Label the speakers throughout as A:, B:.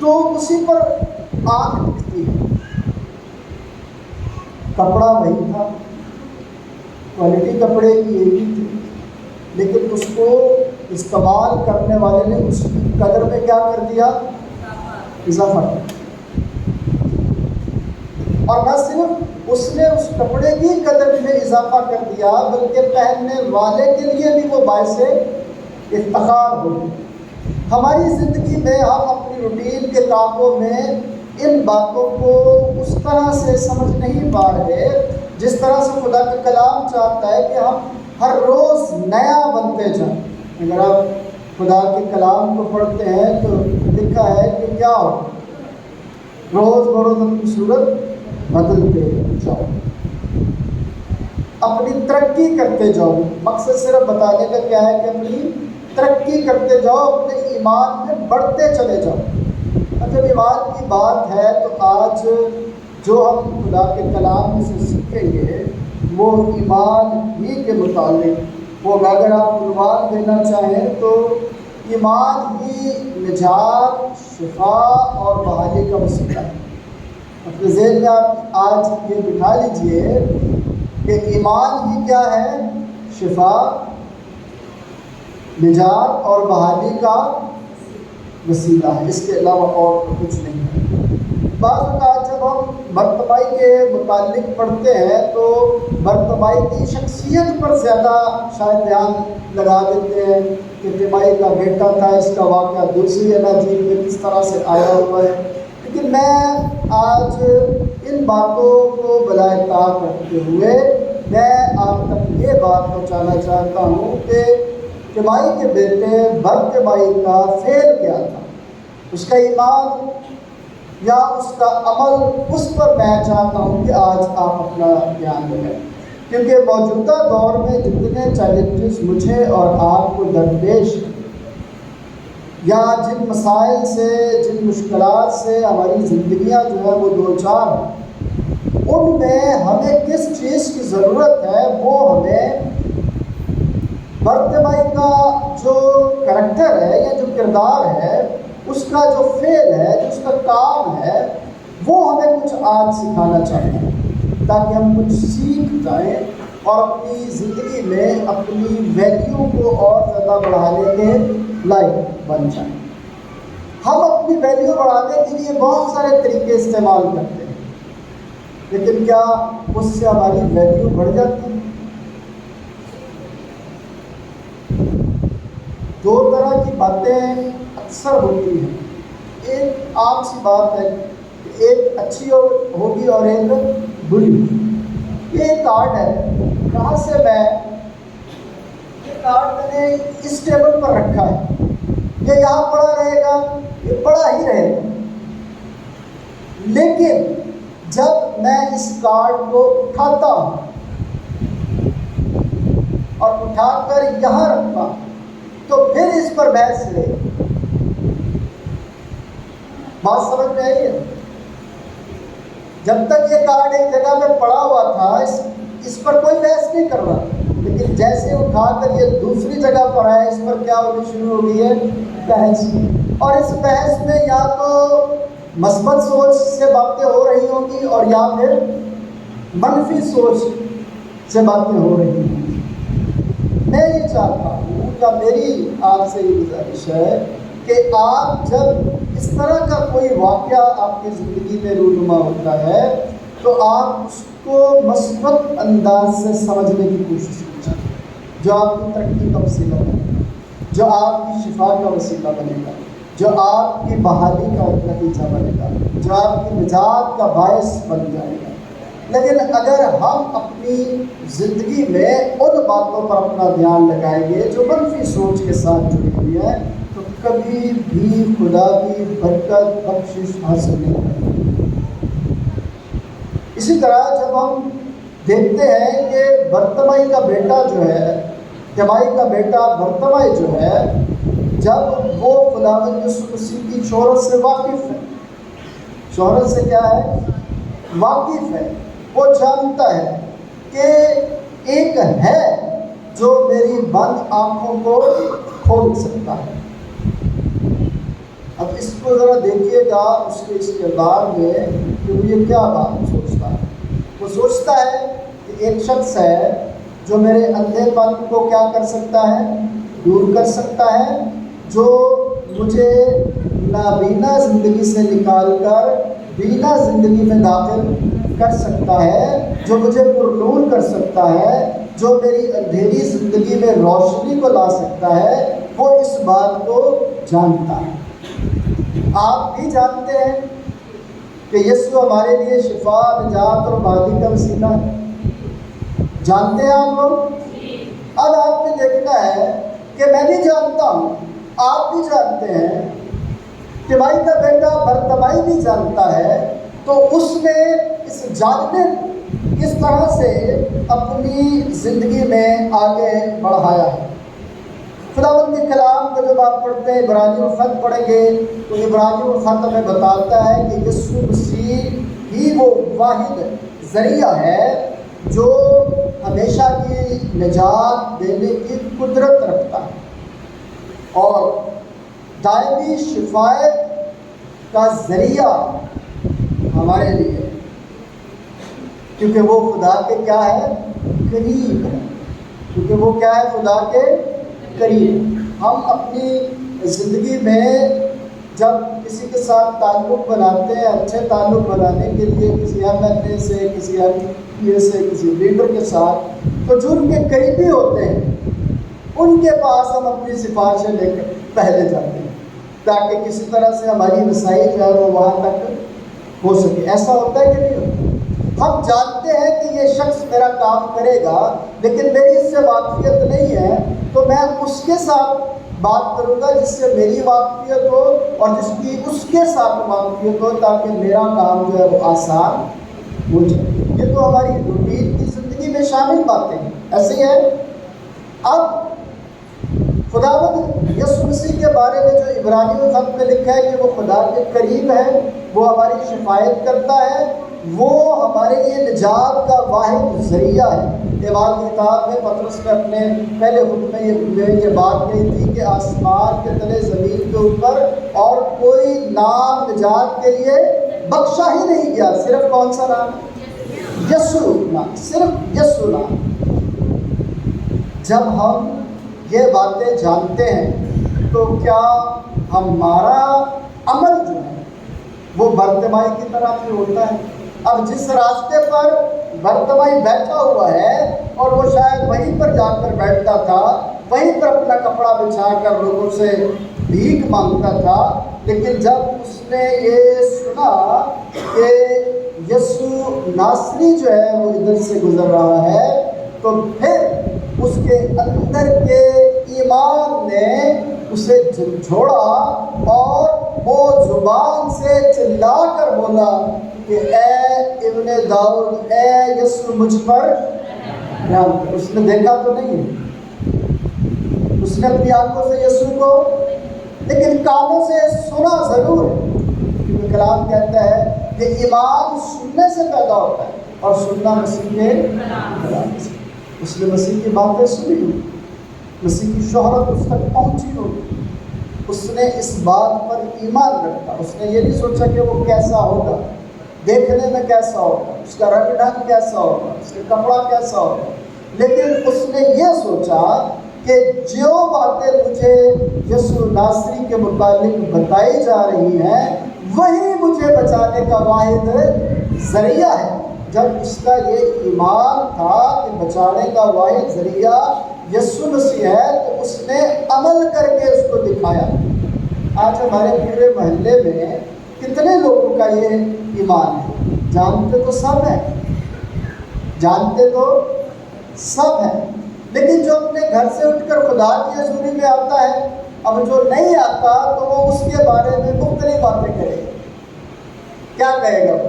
A: تو اسی پر آنکھ ٹکتی ہے۔ کپڑا وہی تھا، کوالٹی کپڑے کی ایک ہی تھی، لیکن اس کو استعمال کرنے والے نے اس کی قدر میں کیا کر دیا؟ اضافہ کر۔ اور نہ صرف اس نے اس کپڑے کی قدر میں اضافہ کر دیا، بلکہ پہننے والے کے لیے بھی وہ باعث افتخار ہو۔ ہماری زندگی میں ہم اپنی روٹین کے کاموں میں ان باتوں کو اس طرح سے سمجھ نہیں پا رہے جس طرح سے خدا کا کلام چاہتا ہے کہ ہم ہر روز نیا بنتے جائیں۔ اگر آپ خدا کے کلام کو پڑھتے ہیں تو لکھا ہے کہ کیا ہو، روز بروز اپنی صورت بدلتے جاؤ، اپنی ترقی کرتے جاؤ۔ مقصد صرف بتانے کا کیا ہے کہ اپنی ترقی کرتے جاؤ، اپنے ایمان میں بڑھتے چلے جاؤ۔ جب ایمان کی بات ہے تو آج جو ہم خدا کے کلام میں سے سیکھیں گے وہ ایمان ہی کے متعلق وہ اگر آپ عنوان دینا چاہیں تو ایمان ہی نجات، شفا اور بحالی کا وسیلہ ہے۔ اپنے ذہن میں آپ آج یہ بٹھا لیجئے کہ ایمان ہی کیا ہے؟ شفا، نجات اور بحالی کا وسیلہ ہے، اس کے علاوہ اور کچھ نہیں ہے۔ بعض اوقات جب ہم برتمائی کے متعلق پڑھتے ہیں تو برتمائی کی شخصیت پر زیادہ شاید دھیان لگا دیتے ہیں کہ تیمائی کا بیٹا تھا، اس کا واقعہ دوسری اناجیل میں کس طرح سے آیا ہوا ہے۔ لیکن میں آج ان باتوں کو بلائے طاق رکھتے ہوئے میں آپ تک یہ بات پہنچانا چاہتا ہوں کہ تیمائی کے بیٹے برتمائی کا فعل کیا تھا، اس کا ایمان یا اس کا عمل، اس پر میں چاہتا ہوں کہ آج آپ اپنا دھیان دیں، کیونکہ موجودہ دور میں جتنے چیلنجز مجھے اور آپ کو درپیش ہیں یا جن مسائل سے، جن مشکلات سے ہماری زندگیاں جو ہے وہ دوچار ہیں، ان میں ہمیں کس چیز کی ضرورت ہے؟ وہ ہمیں برتمائی کا جو کریکٹر ہے یا جو کردار ہے، اس کا جو فعل ہے، جو اس کا کام ہے، وہ ہمیں کچھ آج سکھانا چاہیے تاکہ ہم کچھ سیکھ جائیں اور اپنی زندگی میں اپنی ویلیو کو اور زیادہ بڑھانے کے لائق بن جائیں۔ ہم اپنی ویلیو بڑھانے کے لیے بہت سارے طریقے استعمال کرتے ہیں، لیکن کیا اس سے ہماری ویلیو بڑھ جاتی ہے؟ دو طرح کی باتیں اکثر ہوتی ہیں، ایک عام سی بات ہے کہ ایک اچھی ہوگی اور ایک بری۔ یہ کارڈ ہے، کہاں سے میں یہ کارڈ میں نے اس ٹیبل پر رکھا ہے، یہ یہاں پڑا رہے گا، یہ پڑا ہی رہے گا، لیکن جب میں اس کارڈ کو اٹھاتا ہوں اور اٹھا کر یہاں رکھتا ہوں تو پھر اس پر بحث رہے گی۔ بات سمجھ میں آئی ہے؟ جب تک یہ کارڈ ایک جگہ میں پڑا ہوا تھا اس پر کوئی بحث نہیں کر رہا، لیکن جیسے اٹھا کر یہ دوسری جگہ پر آیا، اس پر کیا ہونی شروع ہو گئی ہے؟ بحث۔ اور اس بحث میں یا تو مثبت سوچ سے باتیں ہو رہی ہوں گی اور یا پھر منفی سوچ سے باتیں ہو رہی ہوں گی۔ میں یہ چاہتا ہوں یا میری آپ سے یہ گزارش ہے کہ آپ جب اس طرح کا کوئی واقعہ آپ کی زندگی میں رونما ہوتا ہے تو آپ اس کو مثبت انداز سے سمجھنے کی کوشش کیجیے، جو آپ کی ترقی کا وسیلہ بنے گا، جو آپ کی شفا کا وسیلہ بنے گا، جو آپ کی بحالی کا نتیجہ بنے گا، جو آپ کی نجات کا باعث بن جائے گا۔ لیکن اگر ہم اپنی زندگی میں ان باتوں پر اپنا دھیان لگائیں گے جو منفی سوچ کے ساتھ جڑی ہوئی ہے تو کبھی بھی خدا کی برکت بخشش حاصل نہیں کریں گے۔ اسی طرح جب ہم دیکھتے ہیں کہ برتمائی کا بیٹا جو ہے، تیمائی کا بیٹا برتمائی جو ہے، جب وہ خداوند یسوع مسیح کی شہرت سے واقف ہے، شہرت سے کیا ہے؟ واقف ہے، وہ جانتا ہے کہ ایک ہے جو میری بند آنکھوں کو کھول سکتا ہے۔ اب اب اس کو ذرا دیکھیے گا اس کے اس کردار میں کہ وہ یہ کیا بات سوچتا ہے۔ وہ سوچتا ہے کہ ایک شخص ہے جو میرے اندھے پن کو کیا کر سکتا ہے، دور کر سکتا ہے، جو مجھے نابینا زندگی سے نکال کر بینا زندگی میں داخل کر سکتا ہے، جو مجھے پرنور کر سکتا ہے، جو میری اندھیری زندگی میں روشنی کو لا سکتا ہے، وہ اس بات کو جانتا ہے۔ آپ بھی جانتے ہیں کہ یسوع ہمارے لیے شفا، نجات اور آبادی کا وسیلہ ہے۔ جانتے ہیں آپ لوگ؟ اب آپ نے دیکھنا ہے کہ میں بھی جانتا ہوں، آپ بھی جانتے ہیں، تیمائی کا بیٹا برتمائی بھی جانتا ہے، تو اس نے اس جاننے کس طرح سے اپنی زندگی میں آگے بڑھایا ہے۔ خداوند کے کلام کو جب آپ پڑھتے ہیں، عبرانیوں خط پڑھیں گے تو عبرانیوں خط ہمیں بتاتا ہے کہ یسوع مسیح ہی وہ واحد ذریعہ ہے جو ہمیشہ کی نجات دینے کی قدرت رکھتا ہے اور دائمی شفاعت کا ذریعہ ہمارے لیے، کیونکہ وہ خدا کے کیا ہے، قریب ہے۔ کیونکہ وہ کیا ہے، خدا کے قریب۔ ہم اپنی زندگی میں جب کسی کے ساتھ تعلق بناتے ہیں، اچھے تعلق بنانے کے لیے کسی ایم ایل اے سے، کسی ایم سے، کسی لیڈر کے ساتھ، تو جو ان کے قریبی ہوتے ہیں ان کے پاس ہم اپنی سفارشیں لے کر پہلے جاتے ہیں تاکہ کسی طرح سے ہماری رسائی جو ہے وہ وہاں تک ہو سکے۔ ایسا ہوتا ہے کہ نہیں ہوتا؟ ہم جانتے ہیں کہ یہ شخص میرا کام کرے گا، لیکن میری اس سے واقفیت نہیں ہے، تو میں اس کے ساتھ بات کروں گا جس سے میری واقفیت ہو اور جس کی اس کے ساتھ واقفیت ہو، تاکہ میرا کام جو ہے وہ آسان ہو جائے۔ یہ تو ہماری روٹین کی زندگی میں شامل باتیں ہیں، ایسے ہی ہے۔ اب خداوند یسوع مسیح کے بارے میں جو عبرانیوں خط میں لکھا ہے کہ وہ خدا کے قریب ہے، وہ ہماری شفاعت کرتا ہے، وہ ہمارے لیے نجات کا واحد ذریعہ ہے۔ ایوان کی کتاب میں پطرس نے اپنے پہلے خطبے میں یہ بات کہی تھی کہ آسمان کے تلے زمین کے اوپر اور کوئی نام نجات کے لیے بخشا ہی نہیں گیا، صرف کون سا نام؟ یسوع نام، صرف یسوع نام۔ جب ہم یہ باتیں جانتے ہیں تو کیا ہمارا عمل جو ہے وہ برتمائی کی طرح پھر ہوتا ہے؟ اب جس راستے پر برتمائی بیٹھا ہوا ہے اور وہ شاید وہیں پر جا کر بیٹھتا تھا، وہیں پر اپنا کپڑا بچھا کر لوگوں سے بھیک مانگتا تھا، لیکن جب اس نے یہ سنا کہ یسوع ناصری جو ہے وہ ادھر سے گزر رہا ہے، تو پھر اس کے اندر کے ایمان نے اسے جھنجھوڑا اور وہ زبان سے چلا کر بولا کہ اے ابن داؤد، اے یسوع مجھ پر رحم کر۔ اس نے دیکھا تو نہیں ہے، اس نے اپنی آنکھوں سے یسوع کو، لیکن کانوں سے سنا ضرور ہے، کیونکہ کلام کہتا ہے کہ ایمان سننے سے پیدا ہوتا ہے اور سننا مسیح کے کلام سے۔ اس نے مسیح کی باتیں سنی ہوئی، مسیح کی شہرت اس تک پہنچی ہوگی، اس نے اس بات پر ایمان رکھا۔ اس نے یہ نہیں سوچا کہ وہ کیسا ہوگا، دیکھنے میں کیسا ہوگا، اس کا رنگ ڈھنگ کیسا ہوگا، اس کا کپڑا کیسا ہوگا، لیکن اس نے یہ سوچا کہ جو باتیں مجھے یسوع ناصری کے متعلق بتائی جا رہی ہیں وہی مجھے بچانے کا واحد ذریعہ ہے۔ جب اس کا یہ ایمان تھا کہ بچانے کا واحد ذریعہ یسوع مسیح ہے، تو اس نے عمل کر کے اس کو دکھایا۔ آج ہمارے پورے محلے میں کتنے لوگوں کا یہ ایمان ہے؟ جانتے تو سب ہیں، جانتے تو سب ہیں، لیکن جو اپنے گھر سے اٹھ کر خدا کی حضوری میں آتا ہے، اب جو نہیں آتا تو وہ اس کے بارے میں مختلف باتیں کرے گا۔ کیا کہے گا؟ وہ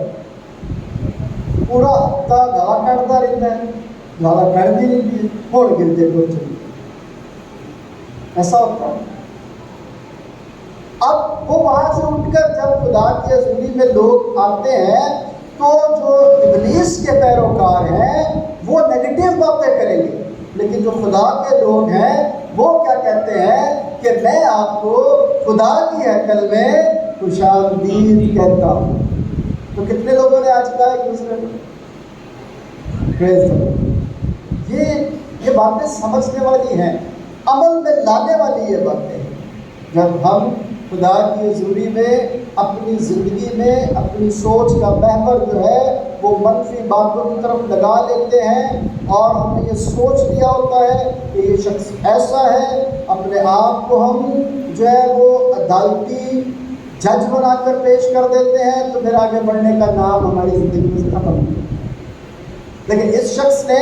A: پورا ہفتہ گالا کڑتا رہتا ہے، گالا کڑتی رہتی ہے، پھوڑ گرتے کو چلیے، ایسا ہوتا ہے۔ اب وہ وہاں سے اٹھ کر جب خدا کی حضوری میں لوگ آتے ہیں تو جو ابلیس کے پیروکار ہیں وہ نیگیٹو باتیں کریں گے، لیکن جو خدا کے لوگ ہیں وہ کیا کہتے ہیں کہ میں آپ کو خدا کی ہیکل میں خوش آمدید کہتا ہوں. تو کتنے لوگوں نے آج کہا ایک دوسرے کو؟ یہ باتیں سمجھنے والی ہیں، عمل میں لانے والی یہ باتیں ہیں. جب ہم خدا کی حضوری میں اپنی زندگی میں اپنی سوچ کا محور جو ہے وہ منفی باتوں کی طرف لگا لیتے ہیں، اور ہم نے یہ سوچ لیا ہوتا ہے کہ یہ شخص ایسا ہے، اپنے آپ کو ہم جو ہے وہ عدالتی جج بنا کر پیش کر دیتے ہیں، تو پھر آگے بڑھنے کا نام ہماری زندگی میں ختم ہو. لیکن اس شخص نے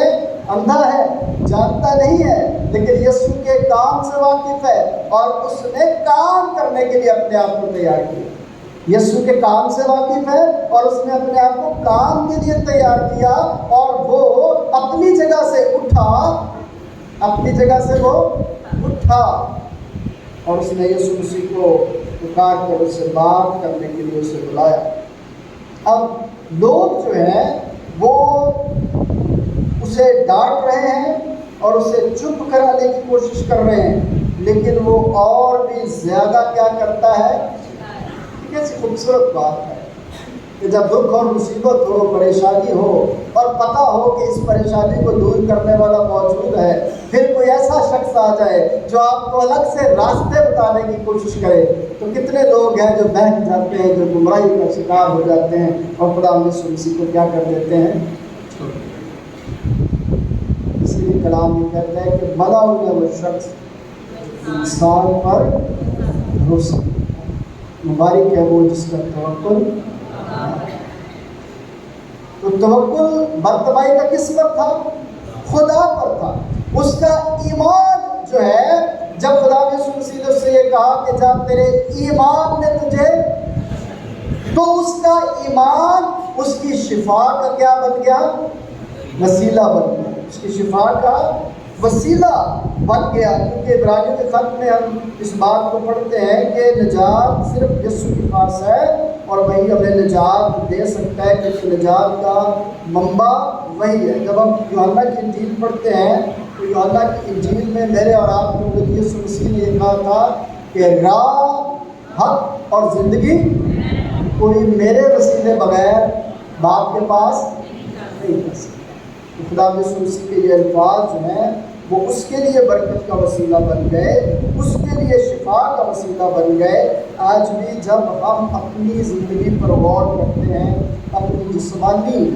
A: اندھا ہے، جانتا نہیں ہے، لیکن یسوع کے کام سے واقف ہے، اور اس نے کام کرنے کے لیے اپنے آپ کو تیار کیا. یسوع کے کام سے واقف ہے اور اس نے اپنے آپ کو کام کے لیے تیار کیا، اور وہ اپنی جگہ سے اٹھا، اپنی جگہ سے وہ اٹھا، اور اس نے یسوع مسیح کو پکار کر اس سے بات کرنے کے لیے اسے بلایا. اب لوگ جو ہیں وہ اسے ڈانٹ رہے ہیں اور اسے چپ کرانے کی کوشش کر رہے ہیں، لیکن وہ اور بھی زیادہ کیا کرتا ہے. کیسی خوبصورت بات ہے کہ جب دکھ اور مصیبت ہو، پریشانی ہو، اور پتہ ہو کہ اس پریشانی کو دور کرنے والا موجود ہے، پھر کوئی ایسا شخص آ جائے جو آپ کو الگ سے راستے بتانے کی کوشش کرے، تو کتنے لوگ ہیں جو بہک جاتے ہیں، جو گمراہی کا شکار ہو جاتے ہیں، اور خدا یسوع مسیح کو کیا کر دیتے ہیں. اسی لیے کلام یہ کہتا ہے کہ بھلا ہوگا وہ شخص انسان پر بھروسہ، مبارک ہے وہ جس کا توکل. تو توکل برتبائی کا کس پر تھا؟ خدا پر تھا. اس کا ایمان جو ہے، جب خدا نے یسوع مسیح نے اس سے یہ کہا کہ جب تیرے ایمان نے تجھے، تو اس کا ایمان اس کی شفا کا کیا بن گیا؟ وسیلہ بن گیا. اس کی شفا کا وسیلہ بن گیا. کیونکہ عبرانیوں کے خط میں ہم اس بات کو پڑھتے ہیں کہ نجات صرف یسوع کے پاس ہے، اور وہی ہمیں نجات دے سکتا ہے، کیونکہ نجات کا منبع وہی ہے. جب ہم یوحنا کی انجیل پڑھتے ہیں تو یوحنا کی انجیل میں میرے اور آپ کے نبی یسوع مسیح نے یہ کہا تھا کہ راہ، حق اور زندگی کوئی میرے وسیلے بغیر باپ کے پاس نہیں جا سکتا. خدا یسوع مسیح کے یہ الفاظ جو ہیں وہ اس کے لیے برکت کا وسیلہ بن گئے، اس کے لیے شفا کا وسیلہ بن گئے. آج بھی جب ہم اپنی زندگی پر غور کرتے ہیں، اپنی جسمانی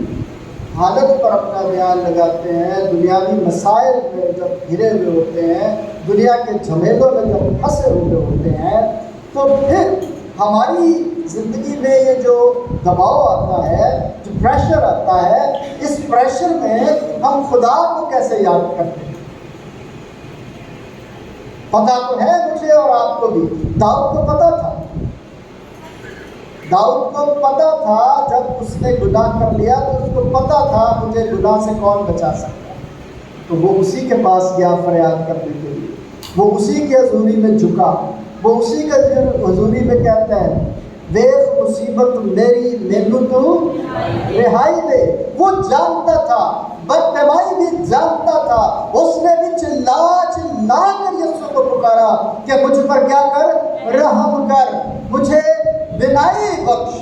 A: حالت پر اپنا دھیان لگاتے ہیں، دنیاوی مسائل میں جب گھرے ہوئے ہوتے ہیں، دنیا کے جھمیلوں میں جب پھنسے ہوئے ہوتے ہیں، تو پھر ہماری زندگی میں یہ جو دباؤ آتا ہے، جو پریشر آتا ہے، اس پریشر میں ہم خدا کو کیسے یاد کرتے ہیں؟ پتہ تو ہے مجھے اور آپ کو بھی. داؤد کو پتہ تھا، داؤد کو پتہ تھا جب اس نے گناہ کر لیا تو اس کو پتہ تھا مجھے گناہ سے کون بچا سکتا ہے. تو وہ اسی کے پاس گیا فریاد کرنے کے لیے، وہ اسی کے حضوری میں جھکا، وہ اسی کے حضوری میں کہتا ہے دیکھ مصیبت میری مینو تو رہائی دے. وہ جانتا تھا، بدتمائی بھی جانتا تھا. اس نے بھی چلا چلا کر یسوع کو پکارا کہ مجھ پر کیا کر، رحم کر، مجھے بینائی بخش،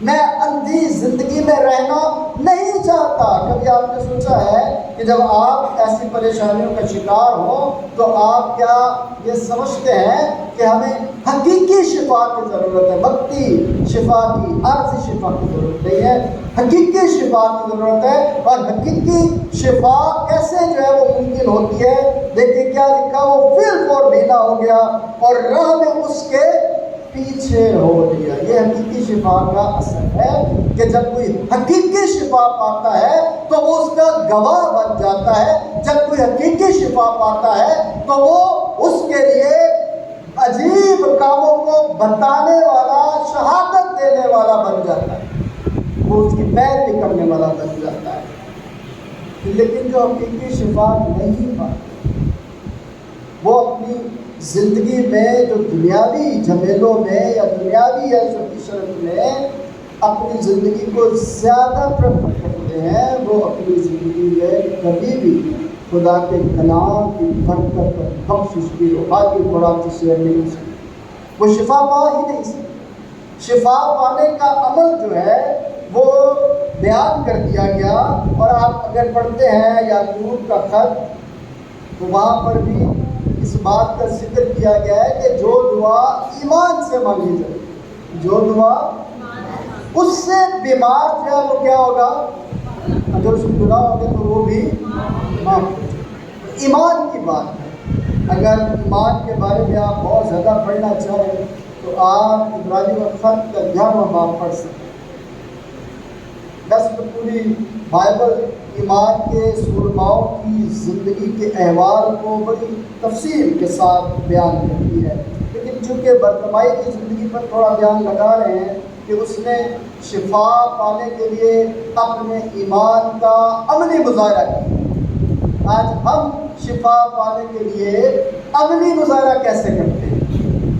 A: میں اندھی زندگی میں رہنا نہیں چاہتا. کبھی آپ نے سوچا ہے کہ جب آپ ایسی پریشانیوں کا شکار ہوں تو آپ کیا یہ سمجھتے ہیں کہ ہمیں حقیقی شفا کی ضرورت ہے؟ وقتی شفا کی، عارضی شفا کی ضرورت نہیں ہے، حقیقی شفا کی ضرورت ہے. اور حقیقی شفا کیسے جو ہے وہ ممکن ہوتی ہے؟ دیکھیے کیا لکھا، وہ فل فور بھینا ہو گیا اور راہ میں اس کے پیچھے ہو لیا. یہ حقیقی شفا کا اثر ہے کہ جب کوئی حقیقی شفا پاتا ہے تو وہ اس کا گواہ بن جاتا ہے. جب کوئی حقیقی شفا پاتا ہے تو وہ اس کے لیے عجیب کاموں کو بتانے والا، شہادت دینے والا بن جاتا ہے، وہ اس کی پیروی کرنے والا بن جاتا ہے. لیکن جو حقیقی شفا نہیں پاتا، وہ اپنی زندگی میں جو دنیاوی جھمیلوں میں یا دنیاوی عیش و عشرت میں اپنی زندگی کو زیادہ پریفر کرتے ہیں، وہ اپنی زندگی میں کبھی بھی خدا کے کلام کی برکت اور بخشش کی روحانی خوراک سے شیئر نہیں ہو سکتی، وہ شفا پا ہی نہیں سکتی۔ شفا پانے کا عمل جو ہے وہ بیان کر دیا گیا، اور آپ اگر پڑھتے ہیں یعقوب کا خط تو وہاں پر بھی اس بات کا ذکر کیا گیا ہے کہ جو دعا ایمان سے مانگی جائے، جو دعا اس سے بیمار جو ہے وہ کیا ہوگا، اگر اس کو گناہ ہوگا تو وہ بھی معاف ہو جائے۔ ایمان کی بات ہے۔ اگر ایمان کے بارے میں آپ بہت زیادہ پڑھنا چاہیں تو آپ ابراہیم الخط کا 11واں باب پڑھ سکتے ہیں۔ بس پوری بائبل ایمان کے سورماؤں کی زندگی کے احوال کو بڑی تفصیل کے ساتھ بیان کرتی ہے، لیکن چونکہ برتمائی کی زندگی پر تھوڑا بیان لگا رہے ہیں کہ اس نے شفا پانے کے لیے اپنے ایمان کا عملی مظاہرہ کیا۔ آج ہم شفا پانے کے لیے عملی مظاہرہ کیسے کرتے ہیں؟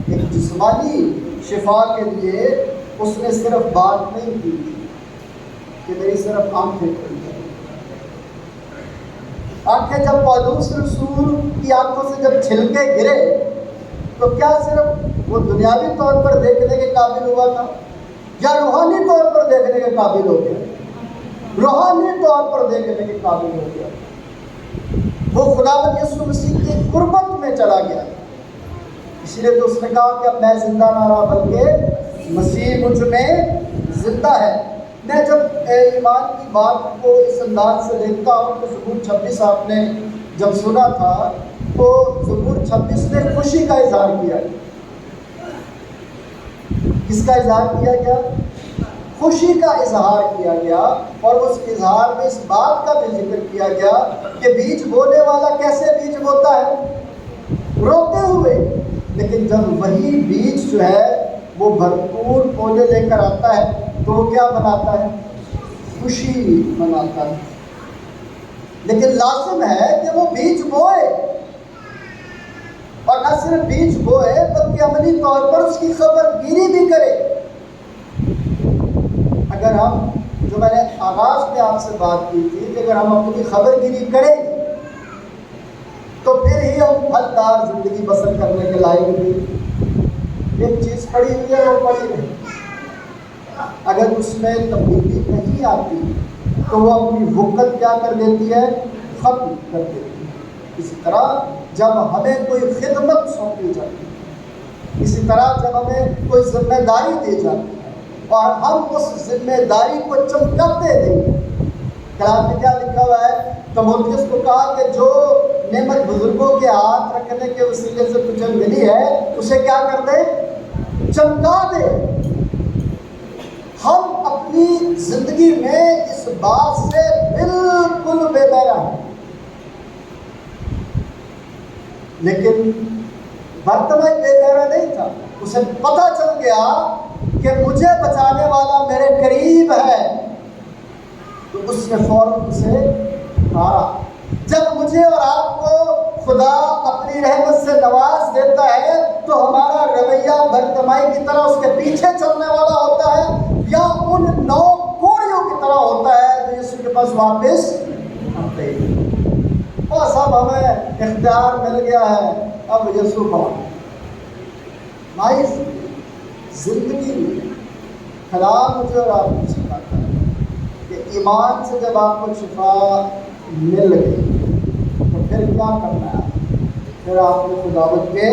A: ایک جسمانی شفا کے لیے اس نے صرف بات نہیں کی کہ میری صرف آنکھیں کھل جائیں۔ آنکھیں جب پولوس رسول کی آنکھوں سے جب چھلکے گرے تو کیا صرف وہ دنیاوی طور پر دیکھنے کے قابل ہوا تھا یا روحانی طور پر دیکھنے کے قابل ہو گیا؟ روحانی طور پر دیکھنے کے قابل ہو گیا۔ وہ خداوند یسوع مسیح کی قربت میں چلا گیا، اس لیے تو اس نے کہا کہ اب میں زندہ نہ رہا بلکہ مسیح مجھ میں زندہ ہے۔ میں جب ایمان کی بات کو اس انداز سے دیکھتا ہوں تو زبور 26 آپ نے جب سنا تھا تو زبور 26 نے خوشی کا اظہار کیا۔ کس کا اظہار کیا گیا؟ خوشی کا اظہار کیا گیا، اور اس اظہار میں اس بات کا بھی ذکر کیا گیا کہ بیج بونے والا کیسے بیج بوتا ہے؟ روتے ہوئے، لیکن جب وہی بیج جو ہے وہ بھرپور پودے لے کر آتا ہے تو وہ کیا بناتا ہے؟ خوشی بناتا ہے۔ لیکن لازم ہے کہ وہ بیج بوئے، اور نہ صرف بیج بوئے بلکہ عملی طور پر اس کی خبر گیری بھی کرے۔ اگر ہم، جو میں نے آغاز میں آپ سے بات کی تھی کہ اگر ہم اپنی خبر گیری کریں تو پھر ہی ہم پھلدار زندگی بسر کرنے کے لائق بھی۔ ایک چیز پڑی ہوئی ہے وہ پڑی رہے، اگر اس میں تبدیلی نہیں آتی تو وہ اپنی وقت کیا کر دیتی ہے؟ ختم کر دیتی ہے۔ اسی طرح جب ہمیں کوئی خدمت سونپی جاتی ہے، اسی طرح جب ہمیں کوئی ذمہ داری دی جاتی ہے اور ہم اس ذمہ داری کو چمکاتے نہیں، کلام میں کیا لکھا ہوا ہے؟ تیموتھیوس کو کہا کہ جو نعمت بزرگوں کے ہاتھ رکھنے کے وسیلے سے تجھے ملی ہے اسے کیا کر دے؟ چمکا دے۔ ہم اپنی زندگی میں اس بات سے بالکل بے بہرا ہیں، لیکن برتمائی بے بہرا نہیں تھا۔ اسے پتہ چل گیا کہ مجھے بچانے والا میرے قریب ہے، تو اس نے فوراً اسے مارا۔ جب مجھے اور آپ کو خدا اپنی رحمت سے نواز دیتا ہے تو ہمارا رویہ برتمائی کی طرح اس کے پیچھے چلنے والا ہوتا ہے یا ان 9 کوڑیوں کی طرح ہوتا ہے جو یسوع کے پاس واپس آتے ہیں؟ بس اب ہمیں اختیار مل گیا ہے، اب یسوع کون؟ ہماری زندگی میں کلام مجھے اور آپ کو سکھاتا ہے کہ ایمان سے جب آپ کو شفا مل گئی تو پھر کیا کرنا ہے؟ پھر آپ کو خداوند کے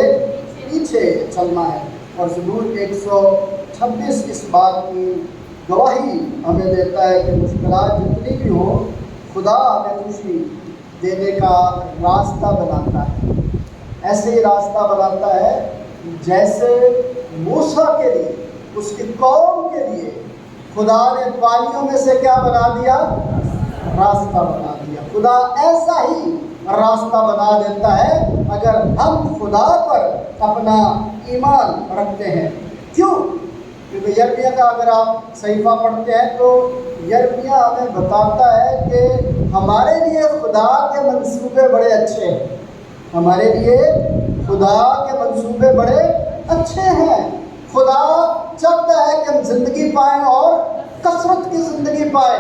A: پیچھے چلنا ہے۔ اور زبور 126 اس بات کی گواہی ہمیں دیتا ہے کہ مشکلات جتنی بھی ہوں خدا ہمیں خوشی دینے کا راستہ بناتا ہے۔ ایسے ہی راستہ بناتا ہے جیسے موسیٰ کے لیے، اس کی قوم کے لیے خدا نے پانیوں میں سے کیا بنا دیا؟ راستہ بنا دیا۔ خدا ایسا ہی راستہ بنا دیتا ہے اگر ہم خدا پر اپنا ایمان رکھتے ہیں۔ کیوں؟ کیونکہ یرمیہ کا اگر آپ صحیفہ پڑھتے ہیں تو یرمیہ ہمیں بتاتا ہے کہ ہمارے لیے خدا کے منصوبے بڑے اچھے ہیں، ہمارے لیے خدا کے منصوبے بڑے اچھے ہیں۔ خدا چاہتا ہے کہ ہم زندگی پائیں اور کثرت کی زندگی پائیں۔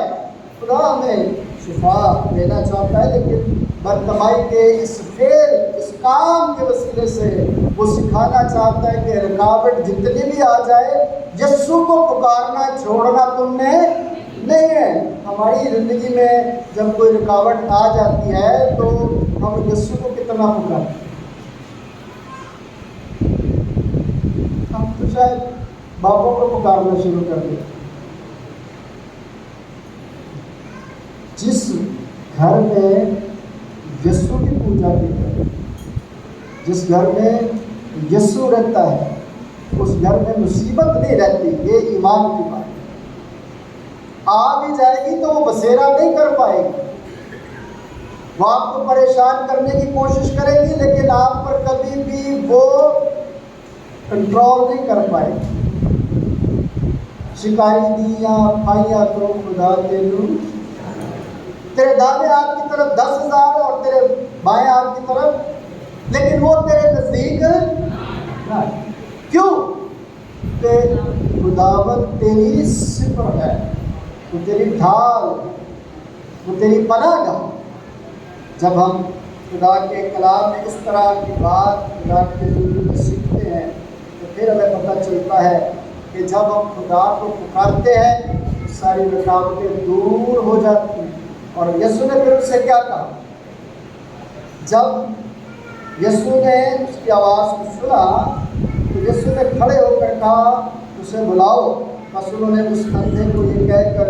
A: خدا ہمیں شفا دینا چاہتا ہے، لیکن برتمائی کے اس فعل، اس کام کے وسیلے سے وہ سکھانا چاہتا ہے کہ رکاوٹ جتنی بھی آ جائے، یسوع کو پکارنا چھوڑنا تم نے نہیں ہے۔ ہماری زندگی میں جب کوئی رکاوٹ آ جاتی ہے تو ہم یسوع کو کتنا پکارتے ہیں؟ ہم تو شاید باپوں کو پکارنا شروع کر دیں۔ جس گھر میں یسوع کی پوجا کی جائے، جس گھر میں یسوع رہتا ہے، اس گھر میں مصیبت نہیں رہتی۔ یہ ایمان کی بات ہے۔ آ بھی جائے گی تو وہ بسیرا نہیں کر پائے گی، وہ آپ کو پریشان کرنے کی کوشش کرے گی، لیکن آپ پر کبھی بھی وہ کنٹرول نہیں کر پائے گی۔ شکاری دیاں کھائیاں تو خدا تینوں، تیرے دائیں ہاتھ کی طرف 10,000 اور تیرے بائیں ہاتھ کی طرف، لیکن وہ تیرے نزدیک نہ۔ کیوں؟ کہ خداوند تیری سپر ہے، وہ تیری ڈھال، وہ تیری پناہ گاہ۔ جب ہم خدا کے کلام میں اس طرح کی بات خدا کے ذریعے میں سیکھتے ہیں تو پھر ہمیں پتہ چلتا ہے کہ جب ہم خدا کو پکارتے ہیں ساری رکاوٹیں دور ہو جاتی ہیں۔ اور یسوع نے پھر اس سے کیا کہا؟ جب یسوع نے اس کی آواز کو سنا تو یسوع نے کھڑے ہو کر کہا اسے بلاؤ۔ بس انہوں نے اس اندھے کو یہ کہہ کر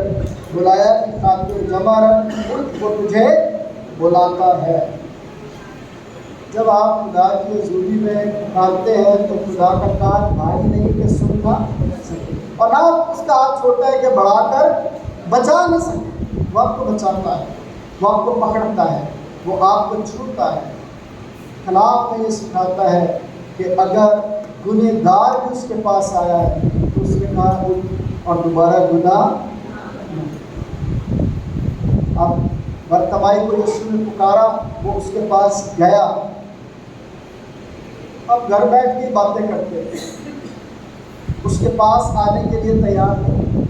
A: بلایا کہ خاطر جمع رکھ، وہ تجھے بلاتا ہے۔ جب آپ خدا کی حضوری میں پکارتے ہیں تو خدا کا کان بھاری نہیں کہ سن نہ سکے، اور نہ اس کا ہاتھ چھوٹا ہے کہ بڑھا کر بچا نہ سکے۔ وہ آپ کو بچاتا ہے، وہ آپ کو پکڑتا ہے، وہ آپ کو چھوتا ہے۔ کلام میں یہ سکھاتا ہے کہ اگر گنہگار بھی اس کے پاس آیا ہے تو اس نے کہا اور دوبارہ گناہ۔ اب برتمائی کو یسوع نے پکارا، وہ اس کے پاس گیا۔ اب گھر بیٹھ کے باتیں کرتے تھے، اس کے پاس آنے کے لیے تیار نہیں۔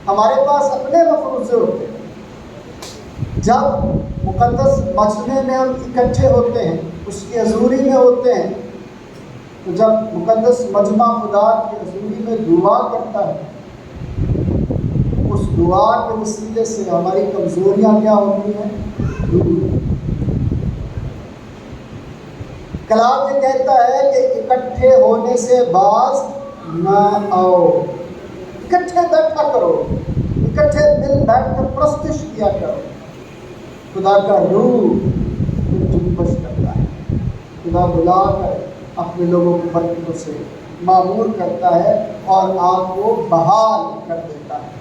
A: ہمارے پاس اپنے مفروضے ہوتے ہیں۔ جب مقدس مجمع میں ہم اکٹھے ہوتے ہیں، اس کی حضوری میں ہوتے ہیں، تو جب مقدس مجمع خدا کی حضوری میں دعا کرتا ہے، اس دعا کے وسیلے سے ہماری کمزوریاں کیا ہوتی ہیں؟ کلام یہ کہتا ہے کہ اکٹھے ہونے سے باز نہ آؤ۔ اکٹھے بیٹھا کرو، اکٹھے مل بیٹھ کر پرستش کیا کرو۔ خدا کا روح جنبش کرتا ہے، خدا بلا کر اپنے لوگوں کو برکتوں سے معمور کرتا ہے اور آپ کو بحال کر دیتا ہے۔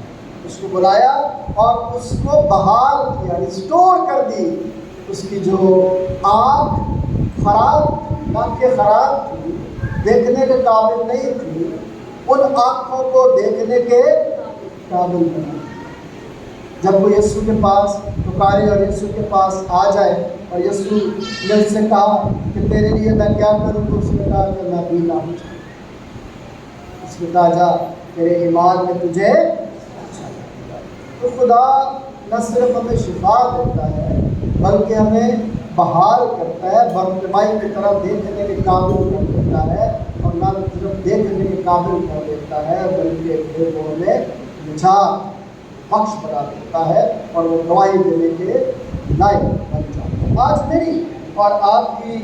A: اس کو بلایا اور اس کو بحال کیا، ریسٹور کر دی۔ اس کی جو آنکھ خراب، آنکھیں خراب تھی، دیکھنے کے قابل نہیں تھی، ان آنکھوں کو دیکھنے کے قابل بنا۔ جب وہ یسوع کے پاس پکارے اور یسوع کے پاس آ جائے اور یسوع نے اس سے کہا کہ تیرے لیے میں کیا کروں، تو اس نے کہا کہ میں بینا ہو جاؤں۔ اس نے کہا جا، تیرے ایمان میں تجھے اچھا لگے گا۔ تو خدا نہ صرف ہمیں شفا دیتا ہے بلکہ ہمیں بحال کرتا ہے، برتمائی کی طرح دیکھنے کے قابل کر دیتا ہے، اور نہ صرف دیکھنے کے قابل کر دیتا ہے بلکہ پھر وہ ہمیں نجات بخش بنا دیتا ہے اور وہ گواہی دینے کے لائق بن جاتا ہے۔ آج میری اور آپ کی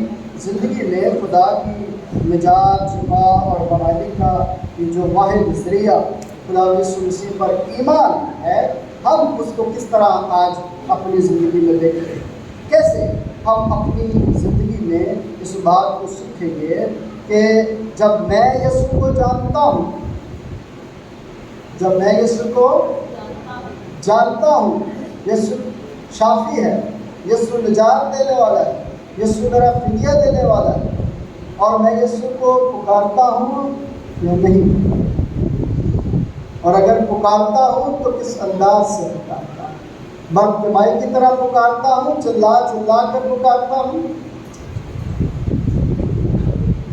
A: زندگی میں خدا کی نجات، شفا اور بحالی کا یہ جو واحد ذریعہ خدا یسوع مسیح پر ایمان ہے، ہم اس کو کس طرح آج اپنی زندگی میں دیکھتے ہیں؟ کیسے ہم اپنی زندگی میں اس بات کو سیکھیں گے کہ جب میں یسوع کو جانتا ہوں، جب میں یسوع کو جانتا ہوں، یسوع شافی ہے، یسوع نجات دینے والا ہے، یسوع میرا فدیہ دینے والا ہے، اور میں یسوع کو پکارتا ہوں یا نہیں، اور اگر پکارتا ہوں تو کس انداز سے پکارتا ہوں؟ برتمائی کی طرح پکارتا ہوں، چلا چلا کر پکارتا ہوں،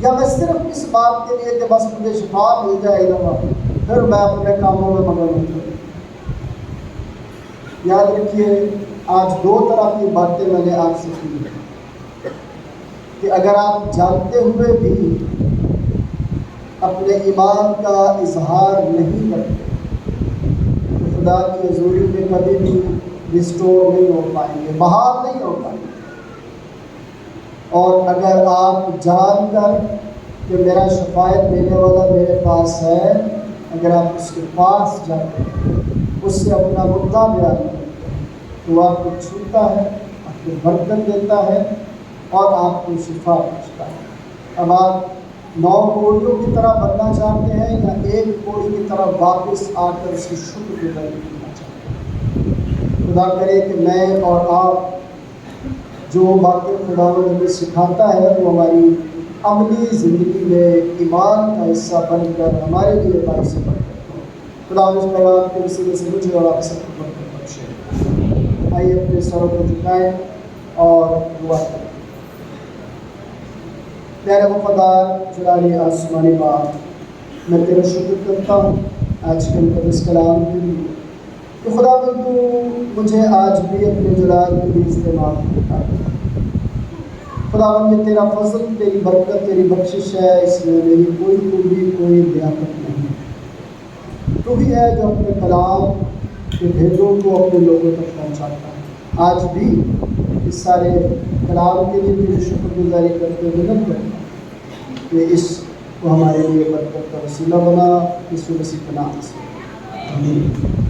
A: یا میں صرف اس بات کے لیے کہ بس مجھے شفا مل جائے گا پھر میں اپنے کاموں میں مگن ہوں۔ یاد رکھیے آج دو طرح کی باتیں میں نے آپ سے کی ہیں کہ اگر آپ جانتے ہوئے بھی اپنے ایمان کا اظہار نہیں کرتے تو خدا کی حضوری میں کبھی بھی ریسٹور نہیں ہو پائیں گے، بحال نہیں ہو پائیں گے۔ اور اگر آپ جان کر کہ میرا شفاعت دینے والا میرے پاس ہے، اگر آپ اس کے پاس جاتے ہیں، اس سے اپنا مدعا بیان کرتے ہیں تو وہ آپ کو چھوتا ہے، آپ کو برکت دیتا ہے اور آپ کو شفا بخشتا ہے۔ اب آپ 9 کوڑیوں کی طرح بننا چاہتے ہیں یا ایک کوڑی کی طرح واپس آ کر اس کی شکر گزاری کرنا چاہتے ہیں؟ خدا کرے کہ میں اور آپ جو باتیں خداوند ہمیں سکھاتا ہے وہ ہماری عملی زندگی میں ایمان کا حصہ بن کر ہمارے لیے باعث برکت ہو۔ خداوند اس پیغام کے وسیلے سے مجھے اور آپ سب کو برکت بخشے۔ آئیے اپنے سروں کو جھکائیں اور دعا کریں۔ پیارے وفادار جلالی آسمانی باپ، میں تیرا شکر کرتا ہوں آج کے مقدس کلام کے لیے کہ خداوند تو مجھے آج بھی اپنے جلال کے لیے استعمال کرتا ہے۔ خداوند یہ تیرا فضل، تیری برکت، تیری بخشش ہے، اس میں میری کوئی خوبی، کوئی لیاقت نہیں ہے۔ تو ہی ہے جو اپنے کلام کے بھیدوں کو اپنے لوگوں تک پہنچاتا ہے۔ آج بھی اس سارے کلام کے لیے تیری شکر گزاری کرتے ہوئے نہ کرتا کہ اس کو ہمارے لیے برکت کا وسیلہ بنا، اس وسیع کے نام سے آمین۔